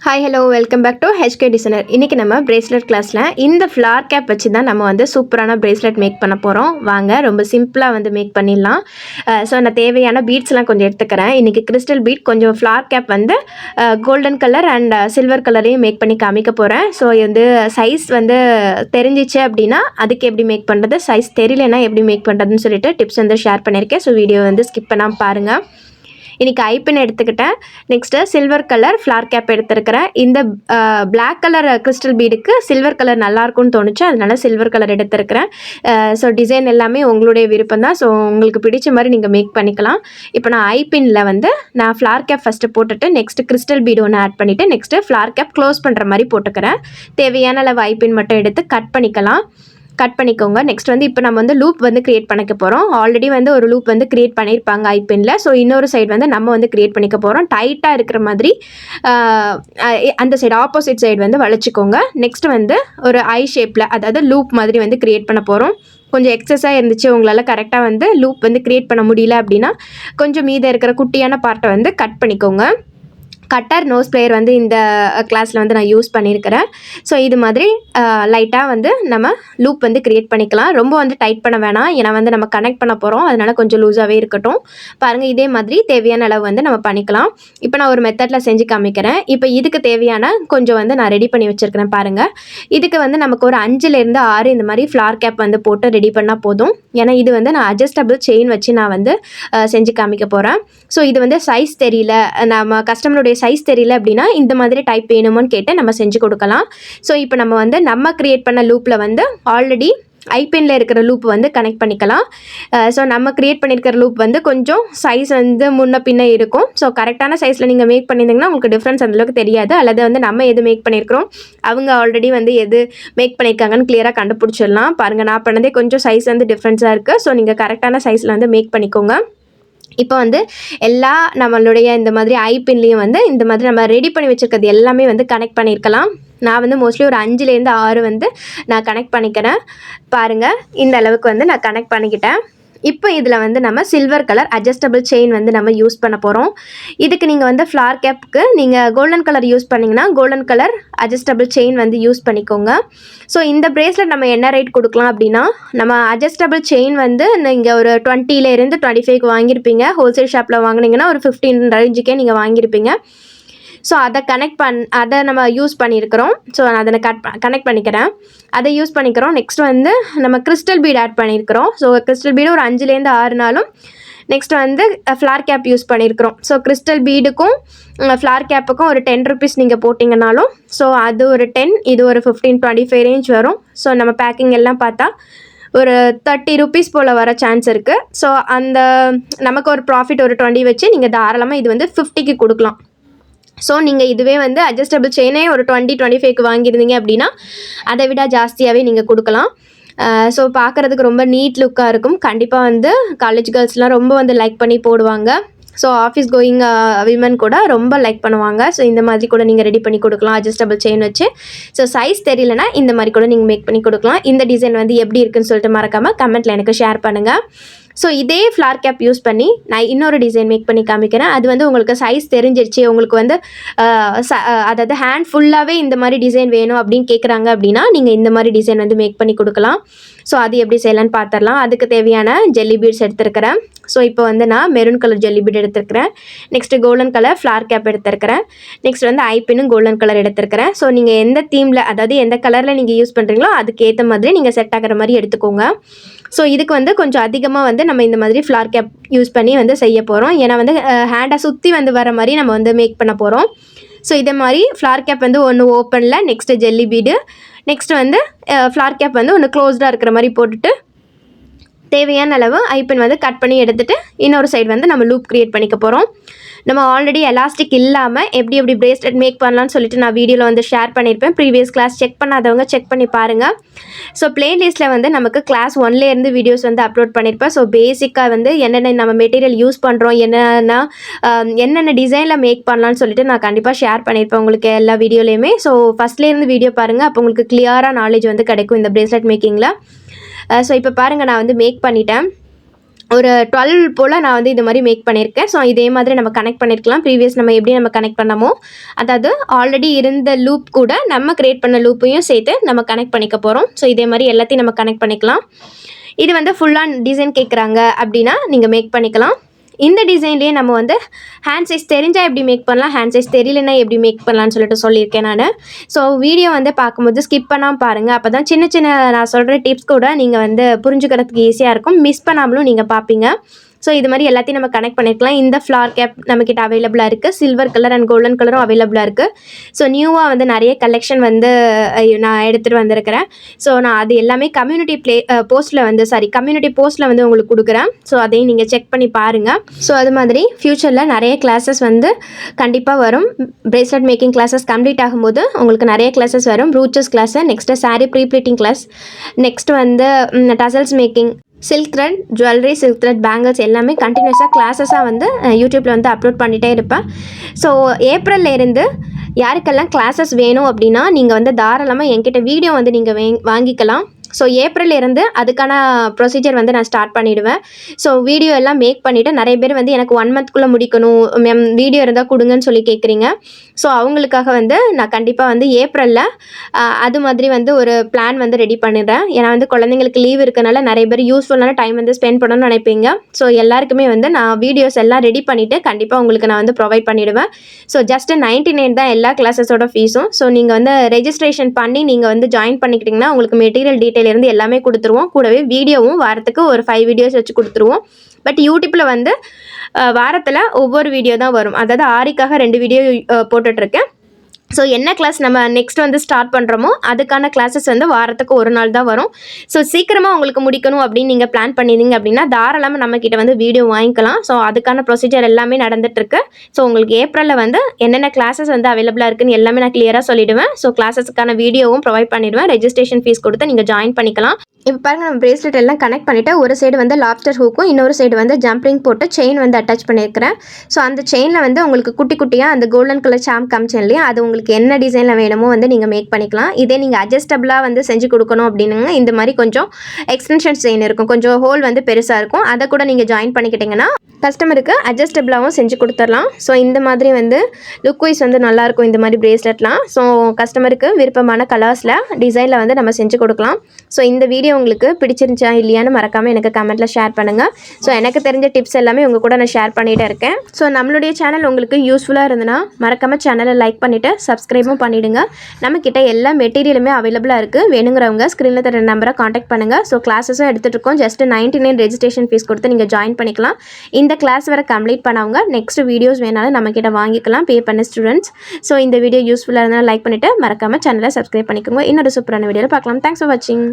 Hi hello welcome back to HK designer. இன்றைக்கி நம்ம bracelet கிளாஸில் இந்த ஃப்ளார் கேப் வச்சு தான் நம்ம வந்து சூப்பரான பிரேஸ்லெட் மேக் பண்ண போகிறோம். வாங்க ரொம்ப சிம்பிளாக வந்து மேக் பண்ணிடலாம். ஸோ நான் தேவையான பீட்ஸ்லாம் கொஞ்சம் எடுத்துக்கிறேன். இன்றைக்கி கிறிஸ்டல் பீட், கொஞ்சம் ஃப்ளார் கேப் வந்து கோல்டன் கலர் அண்ட் சில்வர் கலரையும் மேக் பண்ணி காமிக்க போகிறேன். ஸோ வந்து சைஸ் வந்து தெரிஞ்சிச்சு அப்படின்னா அதுக்கு எப்படி மேக் பண்ணுறது, சைஸ் தெரியலனா எப்படி மேக் பண்ணுறதுன்னு சொல்லிட்டு டிப்ஸ் வந்து ஷேர் பண்ணியிருக்கேன். ஸோ வீடியோ வந்து ஸ்கிப் பண்ணாமல் பாருங்கள். இன்றைக்கி ஐப்பின் எடுத்துக்கிட்டேன். Next silver colour flower cap எடுத்துருக்கிறேன். இந்த பிளாக் கலர் கிறிஸ்டல் பீடுக்கு சில்வர் கலர் நல்லாயிருக்கும்னு தோணுச்சு, அதனால சில்வர் கலர் எடுத்துருக்கிறேன். ஸோ டிசைன் எல்லாமே உங்களுடைய விருப்பம் தான். ஸோ உங்களுக்கு பிடிச்ச மாதிரி நீங்கள் மேக் பண்ணிக்கலாம். இப்போ நான் ஐப்பினில் வந்து நான் ஃப்ளார் கேப் ஃபஸ்ட்டு போட்டுட்டு நெக்ஸ்ட்டு கிறிஸ்டல் பீடு ஒன்று ஆட் பண்ணிவிட்டு நெக்ஸ்ட்டு ஃப்ளார் கேப் க்ளோஸ் பண்ணுற மாதிரி போட்டுக்கிறேன். தேவையான அளவு ஐப்பின் மட்டும் எடுத்து கட் பண்ணிக்கோங்க. நெக்ஸ்ட் வந்து இப்போ நம்ம வந்து லூப் வந்து கிரியேட் பண்ணிக்க போகிறோம். ஆல்ரெடி வந்து ஒரு லூப் வந்து கிரியேட் பண்ணியிருப்பாங்க ஐப்பின்ல. ஸோ இன்னொரு சைடு வந்து நம்ம வந்து கிரியேட் பண்ணிக்க போகிறோம். டைட்டாக இருக்கிற மாதிரி அந்த சைடு ஆப்போசிட் சைடு வந்து வளைச்சிக்கோங்க. நெக்ஸ்ட் வந்து ஒரு ஐ ஷேப்பில், அதாவது லூப் மாதிரி வந்து கிரியேட் பண்ண போகிறோம். கொஞ்சம் எக்ஸஸாக இருந்துச்சு, உங்களால் கரெக்டாக வந்து லூப் வந்து கிரியேட் பண்ண முடியல அப்படின்னா கொஞ்சம் மீத இருக்கிற குட்டியான பார்ட்டை வந்து கட் பண்ணிக்கோங்க. கட்டர் நோஸ் பிளேயர் வந்து இந்த கிளாஸில் வந்து நான் யூஸ் பண்ணியிருக்கிறேன். ஸோ இது மாதிரி லைட்டாக வந்து நம்ம லூப் வந்து க்ரியேட் பண்ணிக்கலாம். ரொம்ப வந்து டைட் பண்ண வேணாம், ஏன்னா வந்து நம்ம கனெக்ட் பண்ண போகிறோம், அதனால் கொஞ்சம் லூஸாகவே இருக்கட்டும். பாருங்கள், இதே மாதிரி தேவையான அளவு வந்து நம்ம பண்ணிக்கலாம். இப்போ நான் ஒரு மெத்தடில் செஞ்சு காமிக்கிறேன். இப்போ இதுக்கு தேவையான கொஞ்சம் வந்து நான் ரெடி பண்ணி வச்சுருக்கிறேன். பாருங்கள், இதுக்கு வந்து நமக்கு ஒரு 5லேருந்து 6 இந்த மாதிரி ஃப்ளார் கேப் வந்து போட்டு ரெடி பண்ணால் போதும். ஏன்னா இது வந்து நான் அட்ஜஸ்டபிள் செயின் வச்சு நான் வந்து செஞ்சு காமிக்க போகிறேன். ஸோ இது வந்து சைஸ் தெரியல, நம்ம கஸ்டமருடைய சைஸ் தெரியல அப்படின்னா இந்த மாதிரி டைப் வேணுமோன்னு கேட்டு நம்ம செஞ்சு கொடுக்கலாம். ஸோ இப்போ நம்ம கிரியேட் பண்ண லூப்பில் வந்து ஆல்ரெடி ஐபின்ல இருக்கிற லூப் வந்து கனெக்ட் பண்ணிக்கலாம். ஸோ நம்ம கிரியேட் பண்ணியிருக்கிற லூப் வந்து கொஞ்சம் சைஸ் வந்து முன்ன பின்ன இருக்கும். ஸோ கரெக்டான சைஸில் நீங்கள் மேக் பண்ணியிருந்தீங்கன்னா உங்களுக்கு டிஃப்ரென்ஸ் அந்தளவுக்கு தெரியாது. அல்லது வந்து நம்ம எது மேக் பண்ணியிருக்கிறோம், அவங்க ஆல்ரெடி வந்து எது மேக் பண்ணியிருக்காங்கன்னு கிளியராக கண்டுபிடிச்சிடலாம். பாருங்கள், நான் பண்ணதே கொஞ்சம் சைஸ் வந்து டிஃப்ரென்ஸாக இருக்குது. ஸோ நீங்கள் கரெக்டான சைஸில் வந்து மேக் பண்ணிக்கோங்க. இப்போ வந்து எல்லா நம்மளுடைய இந்த மாதிரி ஐபின்லேயும் வந்து இந்த மாதிரி நம்ம ரெடி பண்ணி வச்சுருக்கிறது எல்லாமே வந்து கனெக்ட் பண்ணியிருக்கலாம். நான் வந்து மோஸ்ட்லி ஒரு 5லேருந்து 6 வந்து நான் கனெக்ட் பண்ணிக்கிறேன். பாருங்கள், இந்த அளவுக்கு வந்து நான் கனெக்ட் பண்ணிக்கிட்டேன். இப்போ இதில் வந்து நம்ம சில்வர் கலர் அட்ஜஸ்டபிள் செயின் வந்து நம்ம யூஸ் பண்ண போகிறோம். இதுக்கு நீங்கள் வந்து ஃப்ளார் கேப்புக்கு நீங்கள் கோல்டன் கலர் யூஸ் பண்ணிங்கன்னா கோல்டன் கலர் அட்ஜஸ்டபிள் செயின் வந்து யூஸ் பண்ணிக்கோங்க. ஸோ இந்த பிரேஸ்லெட் நம்ம என்ன ரேட் கொடுக்கலாம் அப்படின்னா, நம்ம அட்ஜஸ்டபிள் செயின் வந்து நீங்கள் ஒரு 20லேருந்து 25க்கு வாங்கியிருப்பீங்க. ஹோல்சேல் ஷாப்பில் வாங்கினீங்கன்னா ஒரு 15 ரேஞ்சுக்கே நீங்கள் வாங்கியிருப்பீங்க. ஸோ அதை நம்ம யூஸ் பண்ணியிருக்கிறோம். ஸோ நான் அதை கனெக்ட் பண்ணிக்கிறேன், அதை யூஸ் பண்ணிக்கிறோம். நெக்ஸ்ட் வந்து நம்ம கிறிஸ்டல் பீட் ஆட் பண்ணியிருக்கிறோம். ஸோ கிறிஸ்டல் பீடு ஒரு 5லேருந்து 6 நாளும். நெக்ஸ்ட் வந்து ஃப்ளார் கேப் யூஸ் பண்ணியிருக்கிறோம். ஸோ கிறிஸ்டல் பீடுக்கும் ஃப்ளார் கேப்புக்கும் ஒரு 10 ருபீஸ் நீங்கள் போட்டிங்கனாலும், ஸோ அது ஒரு 10, இது ஒரு 15-25 ரேஞ்ச் வரும். ஸோ நம்ம பேக்கிங் எல்லாம் பார்த்தா ஒரு 30 ருபீஸ் போல் வர சான்ஸ் இருக்குது. ஸோ அந்த நமக்கு ஒரு ப்ராஃபிட் ஒரு 20 வச்சு நீங்கள் தாராளமாக இது வந்து 50க்கு கொடுக்கலாம். ஸோ நீங்கள் இதுவே வந்து அட்ஜஸ்டபிள் செயினே ஒரு 20-25க்கு வாங்கியிருந்தீங்க அப்படின்னா அதை விட ஜாஸ்தியாகவே நீங்கள் கொடுக்கலாம். ஸோ பார்க்குறதுக்கு ரொம்ப நீட் லுக்காக இருக்கும். கண்டிப்பாக வந்து காலேஜ் கேர்ள்ஸ்லாம் ரொம்ப வந்து லைக் பண்ணி போடுவாங்க. ஸோ ஆஃபீஸ் கோயிங் விமன் கூட ரொம்ப லைக் பண்ணுவாங்க. ஸோ இந்த மாதிரி கூட நீங்கள் ரெடி பண்ணி கொடுக்கலாம் அட்ஜஸ்டபிள் செயின் வச்சு. ஸோ சைஸ் தெரியலனா இந்த மாதிரி கூட நீங்கள் மேக் பண்ணி கொடுக்கலாம். இந்த டிசைன் வந்து எப்படி இருக்குன்னு சொல்லிட்டு மறக்காமல் கமெண்ட்டில் எனக்கு ஷேர் பண்ணுங்கள். ஸோ இதே ஃப்ளார் கேப் யூஸ் பண்ணி நான் இன்னொரு டிசைன் மேக் பண்ணி காமிக்கிறேன். அது வந்து உங்களுக்கு சைஸ் தெரிஞ்சிருச்சு, உங்களுக்கு வந்து அதாவது ஹேண்ட் ஃபுல்லாகவே இந்த மாதிரி டிசைன் வேணும் அப்படின்னு கேட்குறாங்க அப்படின்னா நீங்கள் இந்த மாதிரி டிசைன் வந்து மேக் பண்ணி கொடுக்கலாம். ஸோ அது எப்படி செய்யலான்னு பார்த்துடலாம். அதுக்கு தேவையான ஜெல்லி பீட்ஸ் எடுத்துருக்கிறேன். ஸோ இப்போ வந்து நான் மெரூன் கலர் ஜெல்லி பீட் எடுத்துருக்கிறேன். Next golden colour flower cap எடுத்துருக்கிறேன். நெக்ஸ்ட் வந்து ஐப்பினும் கோல்டன் கலர் எடுத்துருக்கிறேன். ஸோ நீங்கள் எந்த தீமில், அதாவது எந்த கலரில் நீங்கள் யூஸ் பண்ணுறீங்களோ அதுக்கேற்ற மாதிரி நீங்கள் செட் ஆகிற மாதிரி எடுத்துக்கோங்க. ஸோ இதுக்கு வந்து கொஞ்சம் அதிகமாக வந்து நம்ம இந்த மாதிரி ஃப்ளார் கேப் யூஸ் பண்ணி வந்து செய்ய போகிறோம். ஏன்னா வந்து ஹேண்டை சுற்றி வந்து வர மாதிரி நம்ம வந்து மேக் பண்ண போகிறோம். ஸோ இதே மாதிரி ஃப்ளார் கேப் வந்து ஒன்று ஓப்பனில், நெக்ஸ்ட்டு ஜெல்லி பீடு, நெக்ஸ்ட்டு வந்து ஃப்ளார் கேப் வந்து ஒன்று க்ளோஸ்டாக இருக்கிற மாதிரி போட்டுட்டு தேவையான அளவு ஐப்பின் வந்து கட் பண்ணி எடுத்துகிட்டு இன்னொரு சைடு வந்து நம்ம லூப் க்ரியேட் பண்ணிக்க போகிறோம். நம்ம ஆல்ரெடி எலாஸ்டிக் இல்லாமல் எப்படி பிரேஸ்லெட் மேக் பண்ணலான்னு சொல்லிட்டு நான் வீடியோவில் வந்து ஷேர் பண்ணியிருப்பேன். ப்ரீவியஸ் கிளாஸ் செக் பண்ணாதவங்க செக் பண்ணி பாருங்கள். ஸோ பிளேலிஸ்ட்டில் வந்து நமக்கு கிளாஸ் 1லேருந்து வீடியோஸ் வந்து அப்லோட் பண்ணியிருப்பேன். ஸோ பேசிக்காக வந்து என்னென்ன நம்ம மெட்டீரியல் யூஸ் பண்ணுறோம், என்னென்ன டிசைனில் மேக் பண்ணலான்னு சொல்லிட்டு நான் கண்டிப்பாக ஷேர் பண்ணியிருப்பேன் உங்களுக்கு எல்லா வீடியோலையுமே. ஸோ ஃபஸ்ட்லேருந்து வீடியோ பாருங்கள், அப்போ உங்களுக்கு கிளியராக நாலேஜ் வந்து கிடைக்கும் இந்த பிரேஸ்லெட் மேக்கிங்கில். ஸோ இப்போ பாருங்கள், நான் வந்து மேக் பண்ணிட்டேன். ஒரு 12 போல் நான் வந்து இது மாதிரி மேக் பண்ணியிருக்கேன். ஸோ இதே மாதிரி நம்ம கனெக்ட் பண்ணியிருக்கலாம். ப்ரீவியஸ் நம்ம எப்படி நம்ம கனெக்ட் பண்ணமோ, அதாவது ஆல்ரெடி இருந்த லூப் கூட நம்ம கிரியேட் பண்ண லூப்பையும் சேர்த்து நம்ம கனெக்ட் பண்ணிக்க போகிறோம். ஸோ இதே மாதிரி எல்லாத்தையும் நம்ம கனெக்ட் பண்ணிக்கலாம். இது வந்து ஃபுல்லாக டிசைன் கேட்குறாங்க அப்படின்னா நீங்கள் மேக் பண்ணிக்கலாம். இந்த டிசைன்லேயே நம்ம வந்து ஹேண்ட் சைஸ் தெரிஞ்சால் எப்படி மேக் பண்ணலாம், ஹேண்ட் சைஸ் தெரியலன்னா எப்படி மேக் பண்ணலான்னு சொல்லிட்டு சொல்லியிருக்கேன் நான். ஸோ வீடியோ வந்து பார்க்கும்போது ஸ்கிப் பண்ணாமல் பாருங்கள். அப்போ தான் சின்ன சின்ன நான் சொல்கிற டிப்ஸ் கூட நீங்கள் வந்து புரிஞ்சுக்கிறதுக்கு ஈஸியாக இருக்கும். மிஸ் பண்ணாமலும் நீங்கள் பார்ப்பீங்க. ஸோ இது மாதிரி எல்லாத்தையும் நம்ம கனெக்ட் பண்ணிக்கலாம். இந்த ஃப்ளார் கேப் நம்மக்கிட்ட அவைலபிளாக இருக்குது. சில்வர் கலர் அண்ட் கோல்டன் கலரும் அவைலபிளாக இருக்குது. ஸோ நியூவாக வந்து நிறைய கலெக்ஷன் வந்து நான் எடுத்துகிட்டு வந்திருக்கிறேன். ஸோ நான் அது எல்லாமே கம்யூனிட்டி போஸ்ட்டில் வந்து உங்களுக்கு கொடுக்குறேன். ஸோ அதையும் நீங்கள் செக் பண்ணி பாருங்கள். ஸோ அது மாதிரி ஃப்யூச்சரில் நிறைய கிளாஸஸ் வந்து கண்டிப்பாக வரும். பிரேஸ்லெட் மேக்கிங் கிளாஸஸ் கம்ப்ளீட் ஆகும்போது உங்களுக்கு நிறைய கிளாஸஸ் வரும். Brooches class, next saree prepleating class, next வந்து tassels making, silk thread jewellery, silk thread bangles எல்லாமே கண்டினியூஸாக கிளாஸஸாக வந்து யூடியூப்பில் வந்து அப்லோட் பண்ணிகிட்டே இருப்பேன். ஸோ ஏப்ரல்லேருந்து யாருக்கெல்லாம் கிளாஸஸ் வேணும் அப்படின்னா நீங்கள் வந்து தாராளமாக என்கிட்ட வீடியோ வந்து நீங்கள் வாங்கிக்கலாம். ஸோ ஏப்ரல்லேருந்து அதுக்கான ப்ரொசீஜர் வந்து நான் ஸ்டார்ட் பண்ணிவிடுவேன். ஸோ வீடியோ எல்லாம் மேக் பண்ணிவிட்டு நிறைய பேர் வந்து எனக்கு 1 மந்த்க்குள்ளே முடிக்கணும் மேம், வீடியோ இருந்தால் கொடுங்கன்னு சொல்லி கேட்குறீங்க. ஸோ அவங்களுக்காக வந்து நான் கண்டிப்பாக வந்து ஏப்ரலில் அது மாதிரி வந்து ஒரு பிளான் வந்து ரெடி பண்ணிடுறேன். ஏன்னா வந்து குழந்தைங்களுக்கு லீவ் இருக்கனால நிறைய பேர் யூஸ்ஃபுல்லான டைம் வந்து ஸ்பெண்ட் பண்ணணும்னு நினைப்பீங்க. ஸோ எல்லாருக்குமே வந்து நான் வீடியோஸ் எல்லாம் ரெடி பண்ணிவிட்டு கண்டிப்பாக உங்களுக்கு நான் வந்து ப்ரொவைட் பண்ணிவிடுவேன். ஸோ ஜஸ்ட்டு 99 தான் எல்லா கிளாஸஸோட ஃபீஸும். ஸோ நீங்கள் வந்து ரெஜிஸ்ட்ரேஷன் பண்ணி நீங்கள் வந்து ஜாயின் பண்ணிக்கிட்டிங்கன்னா உங்களுக்கு மெட்டீரியல் டீட்டெயிலிருந்து எல்லாமே கொடுத்துருவோம். கூடவே வீடியோவும் வாரத்துக்கு ஒரு 5 வீடியோஸ் வச்சு கொடுத்துருவோம். பட் யூடியூப்பில் வந்து வாரத்தில் ஒவ்வொரு வீடியோ தான் வரும். அதாவது ஆரிக்காக 2 வீடியோ போட்டுட்ருக்கேன். ஸோ என்ன கிளாஸ் நம்ம நெக்ஸ்ட் வந்து ஸ்டார்ட் பண்ணுறோமோ அதுக்கான கிளாஸஸ் வந்து வாரத்துக்கு ஒரு நாள் தான் வரும். ஸோ சீக்கிரமாக உங்களுக்கு முடிக்கணும் அப்படின்னு நீங்கள் பிளான் பண்ணியிருந்தீங்க அப்படின்னா தாராளமாக நம்மக்கிட்ட வந்து வீடியோ வாங்கிக்கலாம். ஸோ அதுக்கான ப்ரொசீஜர் எல்லாமே நடந்துகிட்ருக்கு. ஸோ உங்களுக்கு ஏப்ரலில் வந்து என்னென்ன கிளாஸஸ் வந்து அவைலபிளாக இருக்குன்னு எல்லாமே நான் கிளியராக சொல்லிவிடுவேன். ஸோ கிளாஸஸ்க்கான வீடியோவும் ப்ரொவைட் பண்ணிவிடுவேன். ரெஜிஸ்ட்ரேஷன் ஃபீஸ் கொடுத்து நீங்கள் ஜாயின் பண்ணிக்கலாம். இப்போ பாருங்கள், நம்ம பிரேஸ்லெட் எல்லாம் கனெக்ட் பண்ணிவிட்டு ஒரு சைடு வந்து லாப்ஸ்டர் ஹூக்கும் இன்னொரு சைடு வந்து ஜம்ப்ரிங் போட்டு செயின் வந்து அட்டாச் பண்ணியிருக்கிறேன். ஸோ அந்த செயினில் வந்து உங்களுக்கு குட்டி குட்டியாக அந்த கோல்டன் கலர் சாம் காமிச்சேன் இல்லையா, அது உங்களுக்கு என்ன டிசைனில் வேணுமோ வந்து நீங்கள் மேக் பண்ணிக்கலாம். இதே நீங்கள் அட்ஜஸ்டபிளாக வந்து செஞ்சு கொடுக்கணும் அப்படின்னுங்க இந்த மாதிரி கொஞ்சம் எக்ஸ்டென்ஷன் செயின் இருக்கும், கொஞ்சம் ஹோல் வந்து பெருசாக இருக்கும். அதை கூட நீங்கள் ஜாயின் பண்ணிக்கிட்டிங்கன்னா கஸ்டமருக்கு அட்ஜஸ்டபிளாகவும் செஞ்சு கொடுத்துடலாம். ஸோ இந்த மாதிரி வந்து லுக் வைஸ் வந்து நல்லாயிருக்கும் இந்த மாதிரி பிரேஸ்லெட்லாம். ஸோ கஸ்டமருக்கு விருப்பமான கலர்ஸில் டிசைனில் வந்து நம்ம செஞ்சு கொடுக்கலாம். ஸோ இந்த வீடியோ உங்களுக்கு பிடிச்சிருந்துச்சா இல்லையான்னு மறக்காமல் எனக்கு கமெண்ட்டில் ஷேர் பண்ணுங்கள். ஸோ எனக்கு தெரிஞ்ச டிப்ஸ் எல்லாமே உங்கள் கூட நான் ஷேர் பண்ணிகிட்டே இருக்கேன். ஸோ நம்மளுடைய சேனல் உங்களுக்கு யூஸ்ஃபுல்லாக இருந்ததுன்னா மறக்காமல் சேனலை லைக் பண்ணிவிட்டு சப்ஸ்கிரைபும் பண்ணிவிடுங்க. நம்மக்கிட்ட எல்லா மெட்டீரியலுமே அவைலபிளாக இருக்குது. வேணுங்கிறவங்க ஸ்க்ரீனில் தர நம்பரை காண்டாக்ட் பண்ணுங்கள். ஸோ கிளாஸஸும் எடுத்துகிட்டு இருக்கோம். ஜஸ்ட் 99 ரெஜிஸ்ட்ரேஷன் ஃபீஸ் கொடுத்து நீங்கள் ஜாயின் பண்ணிக்கலாம். இந்த கிளாஸ் வரை கம்ப்ளீட் பண்ணவங்க நெக்ஸ்ட் வீடியோஸ் வேணாலும் நம்மக்கிட்ட வாங்கிக்கலாம், பே பண்ண ஸ்டூடெண்ட்ஸ். ஸோ இந்த வீடியோ யூஸ்ஃபுல்லாக இருந்தாலும் லைக் பண்ணிவிட்டு மறக்காமல் சேனலை சப்ஸ்கிரைப் பண்ணிக்கோங்க. இன்னொரு சூப்பரான வீடியோவில் பார்க்கலாம். தேங்க்ஸ் ஃபார் வாட்சிங்.